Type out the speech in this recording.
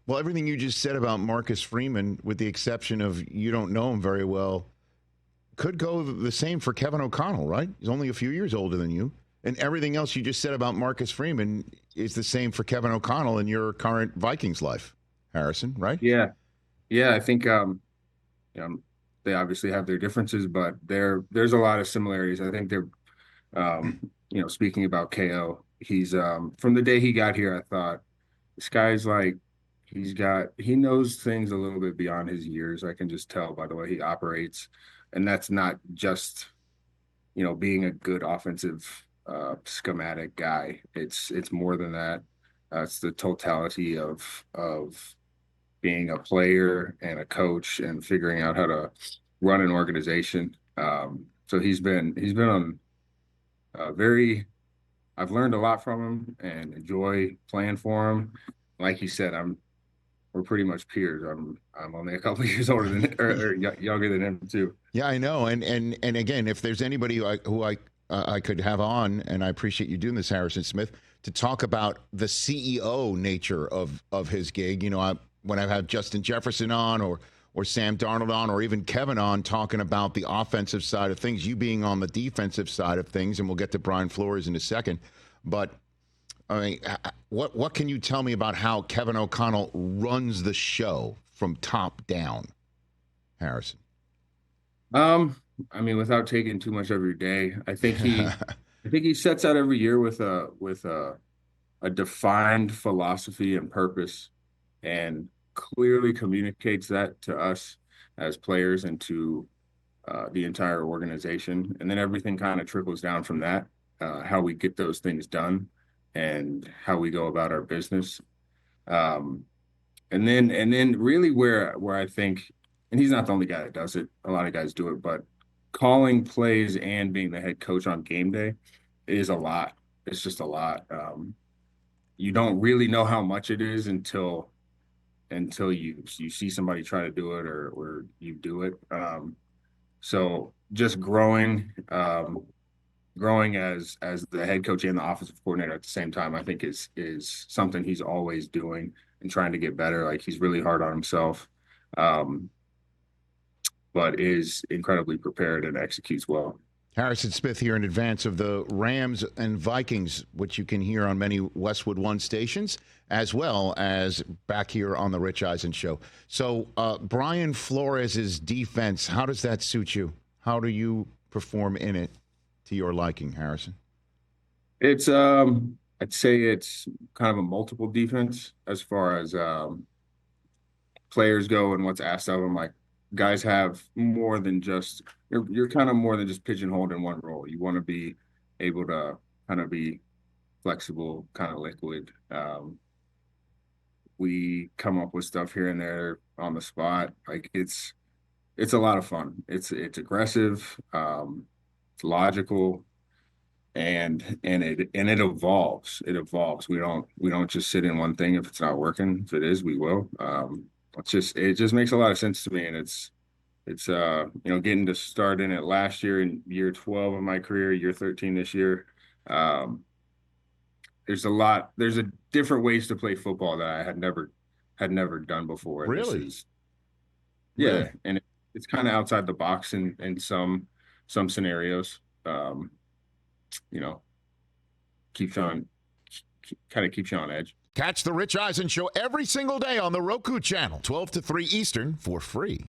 Well, everything you just said about Marcus Freeman, with the exception of you don't know him very well, could go the same for Kevin O'Connell, right? He's only a few years older than you. And everything else you just said about Marcus Freeman is the same for Kevin O'Connell in your current Vikings life, Harrison, right? Yeah, yeah. I think they obviously have their differences, but there's a lot of similarities. I think they're speaking about KO, he's from the day he got here, I thought this guy's like he knows things a little bit beyond his years. I can just tell by the way he operates, and that's not just being a good offensive schematic guy. It's more than that. It's the totality of being a player and a coach and figuring out how to run an organization. So he's been on very. I've learned a lot from him and enjoy playing for him. Like you said, we're pretty much peers. I'm only a couple of years older than or younger than him too. Yeah, I know. And again, if there's anybody who I could have on, and I appreciate you doing this, Harrison Smith, to talk about the CEO nature of his gig. When I've had Justin Jefferson on or Sam Darnold on or even Kevin on talking about the offensive side of things, you being on the defensive side of things, and we'll get to Brian Flores in a second. But I mean, what can you tell me about how Kevin O'Connell runs the show from top down, Harrison? I mean, without taking too much of your day, I think he sets out every year with a defined philosophy and purpose, and clearly communicates that to us as players and to the entire organization. And then everything kind of trickles down from that, how we get those things done and how we go about our business. And then really where I think, and he's not the only guy that does it, a lot of guys do it, but calling plays and being the head coach on game day is a lot. It's just a lot. You don't really know how much it is until you see somebody try to do it or you do it. So just growing as the head coach and the offensive coordinator at the same time, I think is something he's always doing and trying to get better. Like, he's really hard on himself, but is incredibly prepared and executes well. Harrison Smith here in advance of the Rams and Vikings, which you can hear on many Westwood One stations, as well as back here on the Rich Eisen Show. So Brian Flores' defense, how does that suit you? How do you perform in it to your liking, Harrison? It's I'd say it's kind of a multiple defense as far as players go and what's asked of them. Like, guys have more than just you're kind of more than just pigeonholed in one role. You want to be able to kind of be flexible, kind of liquid. We come up with stuff here and there on the spot. Like, it's a lot of fun. It's aggressive, it's logical, and it evolves. It evolves. We don't just sit in one thing if it's not working. If it is, we will. It just makes a lot of sense to me, and it's getting to start in it last year in year 12 of my career, year 13 this year. There's a different ways to play football that I had never done before. And Really? Yeah, Really? and it's kind of outside the box in some scenarios. You know, kind of keeps you on edge. Catch the Rich Eisen Show every single day on the Roku channel, 12 to 3 Eastern, for free.